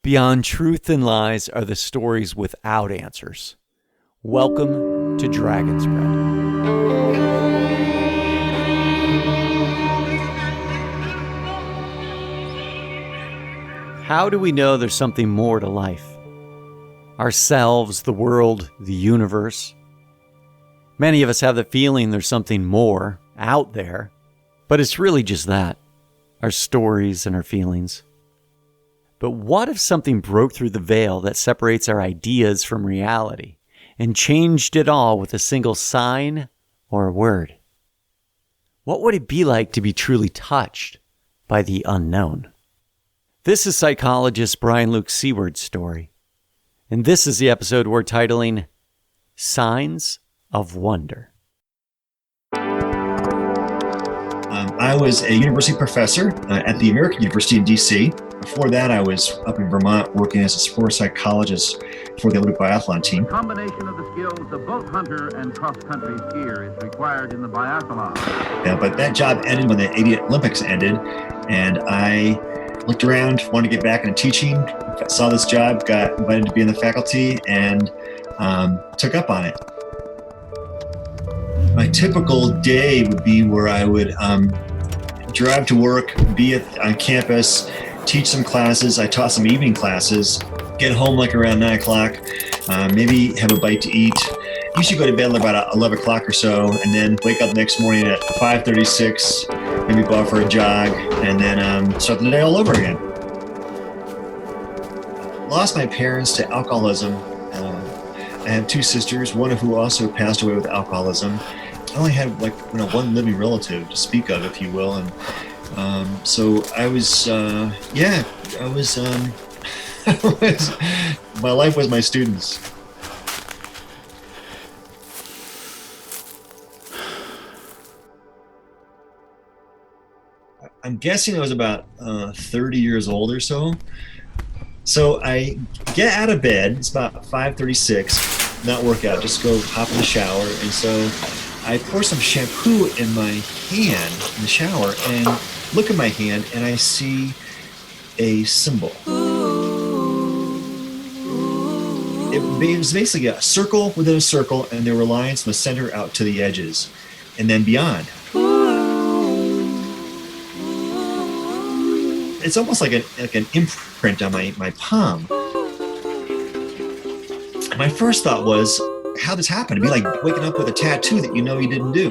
Beyond truth and lies are the stories without answers. Welcome to Dragon's Bread. How do we know there's something more to life? Ourselves, the world, the universe. Many of us have the feeling there's something more out there, but it's really just that, our stories and our feelings. But what if something broke through the veil that separates our ideas from reality and changed it all with a single sign or a word? What would it be like to be truly touched by the unknown? This is psychologist Luke Seaward's story, and this is the episode we're titling Signs of Wonder. I was a university professor at the American University in DC. Before that, I was up in Vermont working as a sports psychologist for the Olympic biathlon team. A combination of the skills of both hunter and cross-country skier is required in the biathlon. Yeah, but that job ended when the '88 Olympics ended, and I looked around, wanted to get back into teaching, saw this job, got invited to be in the faculty, and took up on it. My typical day would be where I would drive to work, be on campus, teach some classes. I taught some evening classes, get home like around 9 o'clock, maybe have a bite to eat. Usually go to bed about 11 o'clock or so, and then wake up next morning at 5:36, maybe go out for a jog, and then start the day all over again. Lost my parents to alcoholism. I have two sisters, one of who also passed away with alcoholism. I only had one living relative to speak of, if you will, and so I was, my life was my students. I'm guessing I was about 30 years old or so. So I get out of bed, it's about 5:36, not work out, just go hop in the shower. And so I pour some shampoo in my hand in the shower and look at my hand, and I see a symbol. It was basically a circle within a circle, and there were lines from the center out to the edges and then beyond. It's almost like an imprint on my palm. My first thought was, how this happened? It'd be like waking up with a tattoo that you know you didn't do.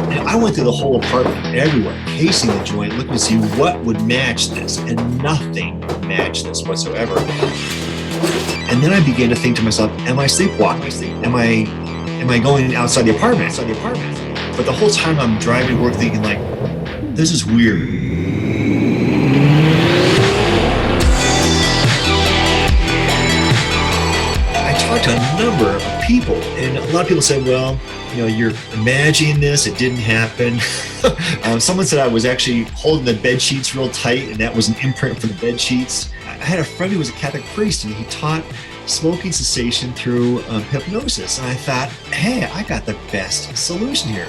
And I went through the whole apartment, everywhere, pacing the joint, looking to see what would match this, and nothing matched this whatsoever. And then I began to think to myself, am I sleepwalking? Am I going outside the apartment? But the whole time I'm driving to work thinking like, this is weird. I talked to a number of people, and a lot of people said, well, you're imagining this, it didn't happen. Someone said I was actually holding the bed sheets real tight, and that was an imprint for the bed sheets. I had a friend who was a Catholic priest, and he taught smoking cessation through hypnosis. And I thought, hey, I got the best solution here.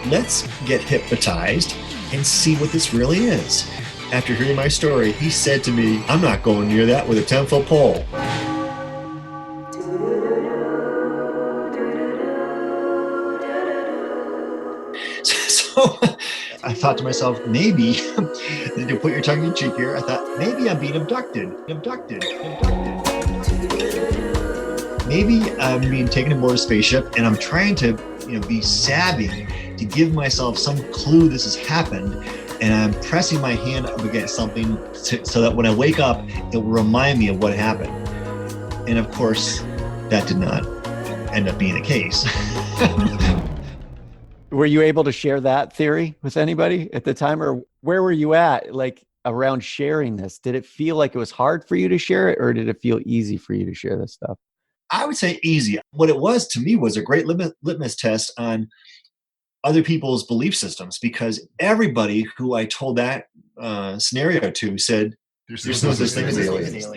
Let's get hypnotized and see what this really is. After hearing my story, he said to me, I'm not going near that with a 10-foot pole. So I thought to myself, maybe, to put your tongue in cheek here, I thought, maybe I'm being abducted. Maybe I'm being taken aboard a spaceship, and I'm trying to, be savvy to give myself some clue this has happened, and I'm pressing my hand up against something so that when I wake up, it will remind me of what happened. And of course, that did not end up being the case. Were you able to share that theory with anybody at the time, or where were you at, around sharing this? Did it feel like it was hard for you to share it, or did it feel easy for you to share this stuff? I would say easy. What it was to me was a great litmus test on other people's belief systems, because everybody who I told that scenario to said, there's no such thing as aliens.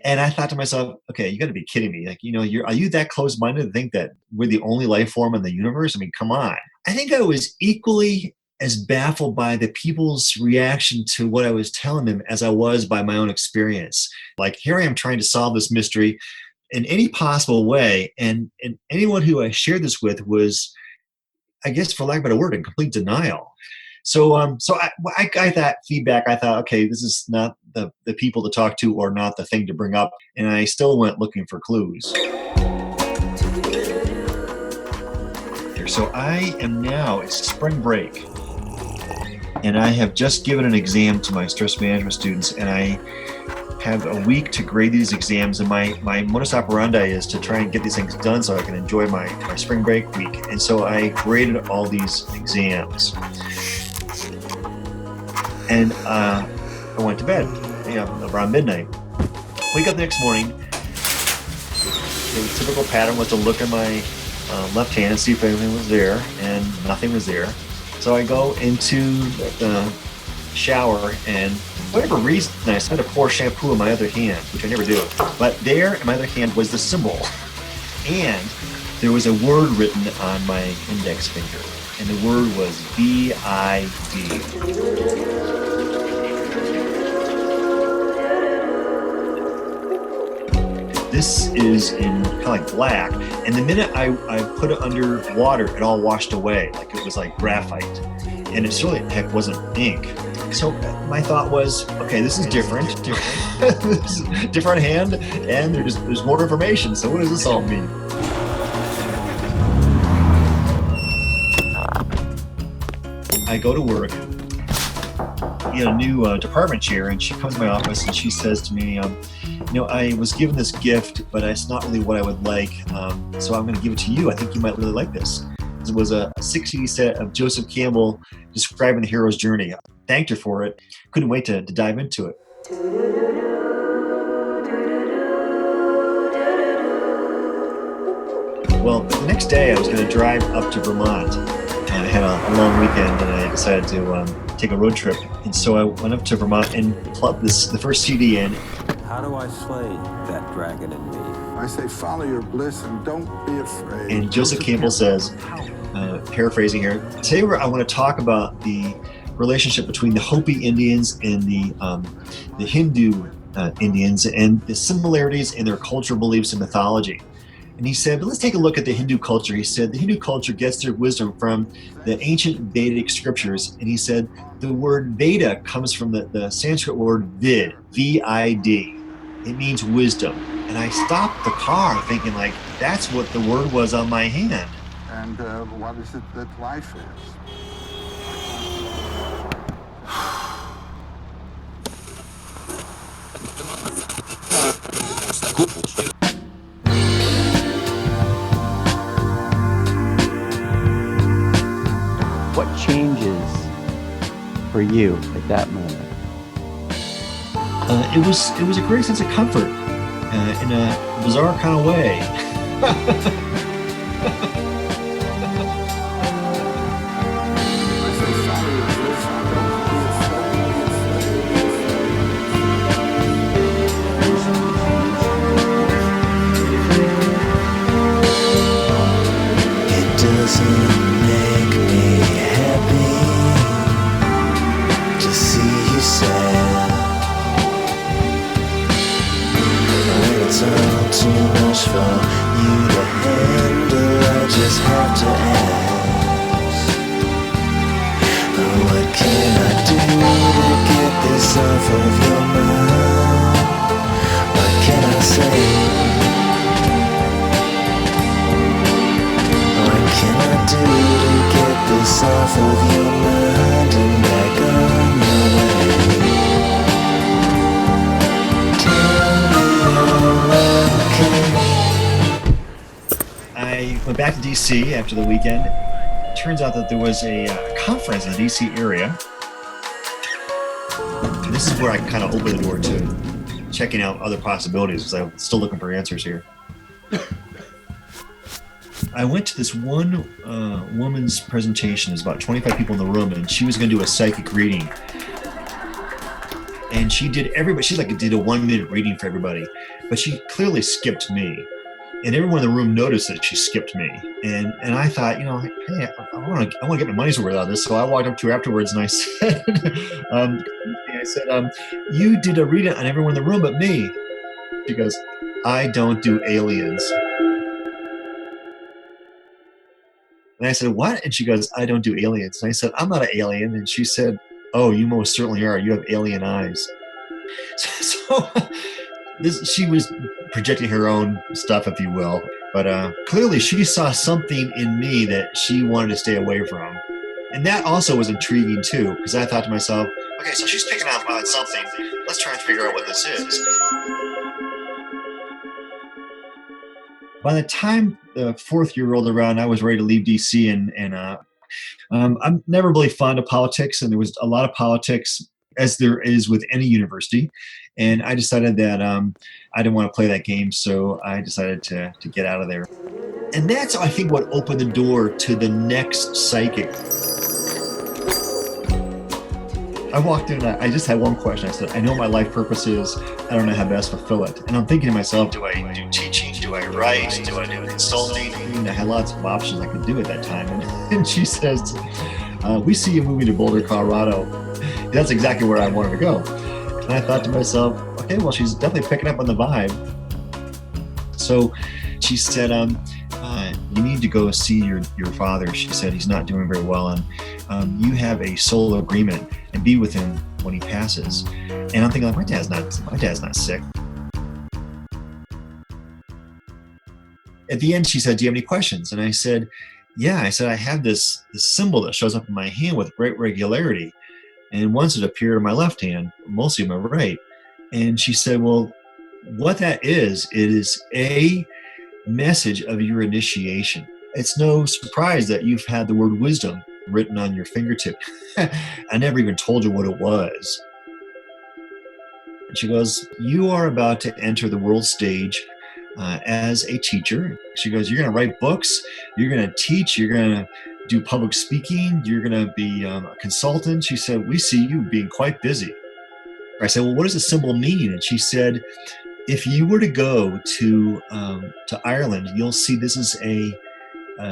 And I thought to myself, okay, you got to be kidding me. Are you that close-minded to think that we're the only life form in the universe? I mean, come on. I think I was equally as baffled by the people's reaction to what I was telling them as I was by my own experience. Like, here I am trying to solve this mystery in any possible way. And anyone who I shared this with was, I guess, for lack of a better word, in complete denial. So I got that feedback. I thought, okay, this is not the people to talk to or not the thing to bring up. And I still went looking for clues. So I am now, it's spring break, and I have just given an exam to my stress management students, and I have a week to grade these exams. And my modus operandi is to try and get these things done so I can enjoy my spring break week. And so I graded all these exams. And I went to bed, around midnight. Wake up the next morning. The typical pattern was to look at my left hand and see if anything was there, and nothing was there. So I go into the shower, and for whatever reason, I started to pour shampoo in my other hand, which I never do. But there in my other hand was the symbol, and there was a word written on my index finger, and the word was VID. This is in kind of like black, and the minute I put it under water, it all washed away, like it was like graphite, and it certainly heck wasn't ink. So my thought was, okay, this is different. This is a different hand, and there's more information. So what does this all mean? I go to work, get a new department chair, and she comes to my office and she says to me, I was given this gift, but it's not really what I would like, so I'm going to give it to you. I think you might really like this. It was a 6 set of Joseph Campbell describing the hero's journey. I thanked her for it. Couldn't wait to dive into it. Well, the next day I was going to drive up to Vermont. I had a long weekend, and I decided to take a road trip. And so I went up to Vermont and plugged the first CD in. How do I slay that dragon in me? I say follow your bliss and don't be afraid. And Joseph Campbell says, paraphrasing here, today I want to talk about the relationship between the Hopi Indians and the Hindu Indians and the similarities in their cultural beliefs and mythology. And he said, but let's take a look at the Hindu culture. He said, the Hindu culture gets their wisdom from the ancient Vedic scriptures. And he said, the word Veda comes from the Sanskrit word vid, V-I-D. It means wisdom. And I stopped the car thinking, like, that's what the word was on my hand. And what is it that life is? What changes for you at that moment? It was a great sense of comfort in a bizarre kind of way. It doesn't make me happy to see you sad. It's all too much for you to handle. I just have to ask, what can I do to get this off of your mind? What can I say? What can I do to get this off of your mind and back on your way? I went back to DC after the weekend. It turns out that there was a conference in the DC area. And this is where I kind of opened the door to checking out other possibilities, because I'm still looking for answers here. I went to this one woman's presentation. There's about 25 people in the room, and she was going to do a psychic reading. And she did a 1-minute reading for everybody, but she clearly skipped me. And everyone in the room noticed that she skipped me. And I thought, hey, I want to get my money's worth out of this. So I walked up to her afterwards and I said, you did a read on everyone in the room but me. She goes, I don't do aliens. And I said, what? And she goes, I don't do aliens. And I said, I'm not an alien. And she said, oh, you most certainly are. You have alien eyes. So she was projecting her own stuff, if you will. But clearly she saw something in me that she wanted to stay away from. And that also was intriguing too, because I thought to myself, okay, so she's picking up on something. Let's try and figure out what this is. By the time the fourth year rolled around, I was ready to leave DC, and I'm never really fond of politics, and there was a lot of politics, as there is with any university. And I decided that I didn't want to play that game, so I decided to get out of there. And that's, I think, what opened the door to the next psychic. I walked in and I just had one question. I said, I know what my life purpose is. I don't know how best to fulfill it. And I'm thinking to myself, do I do teaching? Do I write? Do I do consulting? I had lots of options I could do at that time. And she says, we see you moving to Boulder, Colorado. That's exactly where I wanted to go. And I thought to myself, okay, well, she's definitely picking up on the vibe. So she said, you need to go see your father. She said, he's not doing very well. And you have a soul agreement and be with him when he passes. And I'm thinking, like, my dad's not sick. At the end, she said, do you have any questions? And I said, yeah. I said, I have this symbol that shows up in my hand with great regularity. And once it appeared on my left hand, mostly my right. And she said, well, what that is, it is a message of your initiation. It's no surprise that you've had the word wisdom written on your fingertip. I never even told you what it was. And she goes, you are about to enter the world stage as a teacher. She goes, you're going to write books, you're going to teach, you're going to do public speaking, you're going to be a consultant. She said, we see you being quite busy. I said, well, what does the symbol mean? And she said, if you were to go to Ireland, you'll see this is a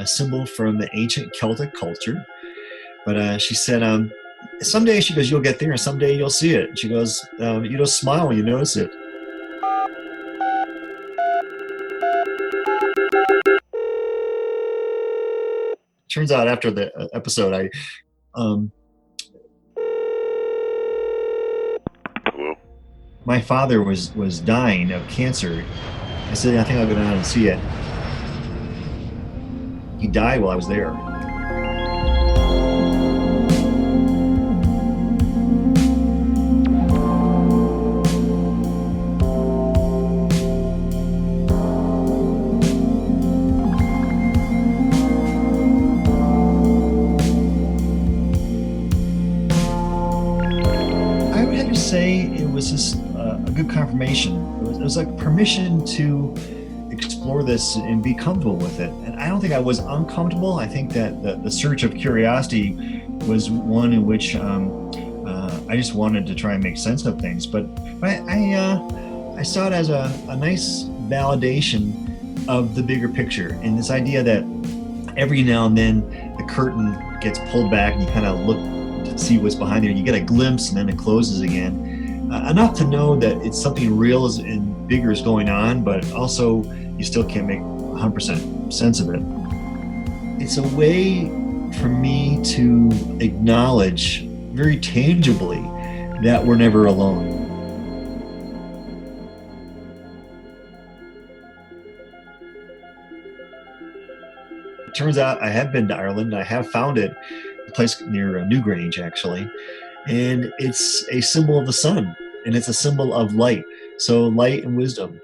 symbol from the ancient Celtic culture. But she said, someday, she goes, you'll get there, and someday you'll see it. She goes, you don't smile when you notice it. Turns out after the episode, my father was dying of cancer. I said, I think I'll go down and see it. He died while I was there. I would have to say it was just a good confirmation. It was like permission to explore this and be comfortable with it. And I don't think I was uncomfortable. I think that the search of curiosity was one in which I just wanted to try and make sense of things. But I saw it as a nice validation of the bigger picture, and this idea that every now and then the curtain gets pulled back and you kind of look to see what's behind there. You get a glimpse and then it closes again. Enough to know that it's something real and bigger is going on, but also you still can't make 100% sense of it. It's a way for me to acknowledge very tangibly that we're never alone. It turns out I have been to Ireland. I have found it, a place near Newgrange, actually. And it's a symbol of the sun, and it's a symbol of light. So light and wisdom.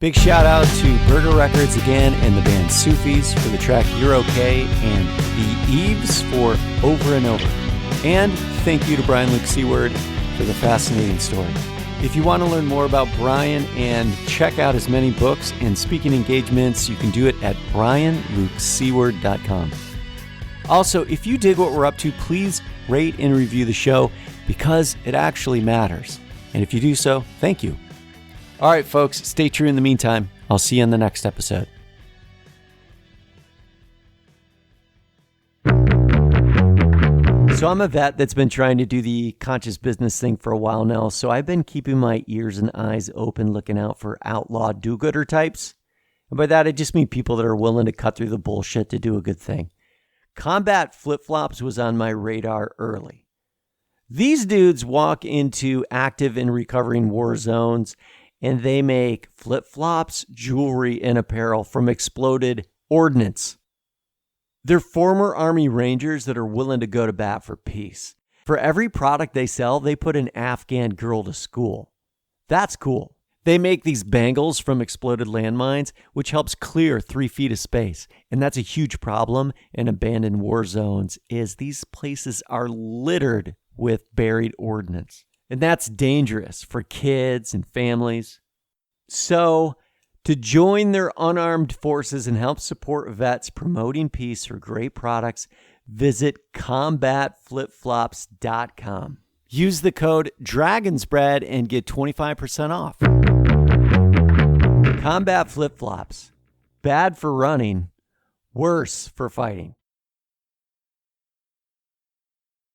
Big shout out to Burger Records again and the band Sufis for the track You're Okay, and the Eves for Over and Over. And thank you to Brian Luke Seaward for the fascinating story. If you want to learn more about Brian and check out his many books and speaking engagements, you can do it at brianlukeseaward.com. Also, if you dig what we're up to, please rate and review the show because it actually matters. And if you do so, thank you. All right, folks, stay true in the meantime. I'll see you in the next episode. So I'm a vet that's been trying to do the conscious business thing for a while now, so I've been keeping my ears and eyes open, looking out for outlaw do-gooder types. And by that, I just mean people that are willing to cut through the bullshit to do a good thing. Combat flip-flops was on my radar early. These dudes walk into active and recovering war zones, and they make flip-flops, jewelry, and apparel from exploded ordnance. They're former Army Rangers that are willing to go to bat for peace. For every product they sell, they put an Afghan girl to school. That's cool. They make these bangles from exploded landmines, which helps clear 3 feet of space. And that's a huge problem in abandoned war zones, is these places are littered with buried ordnance. And that's dangerous for kids and families. So, to join their unarmed forces and help support vets promoting peace through great products, visit combatflipflops.com. Use the code DRAGONSPREAD and get 25% off. Combat Flip-Flops. Bad for running, worse for fighting.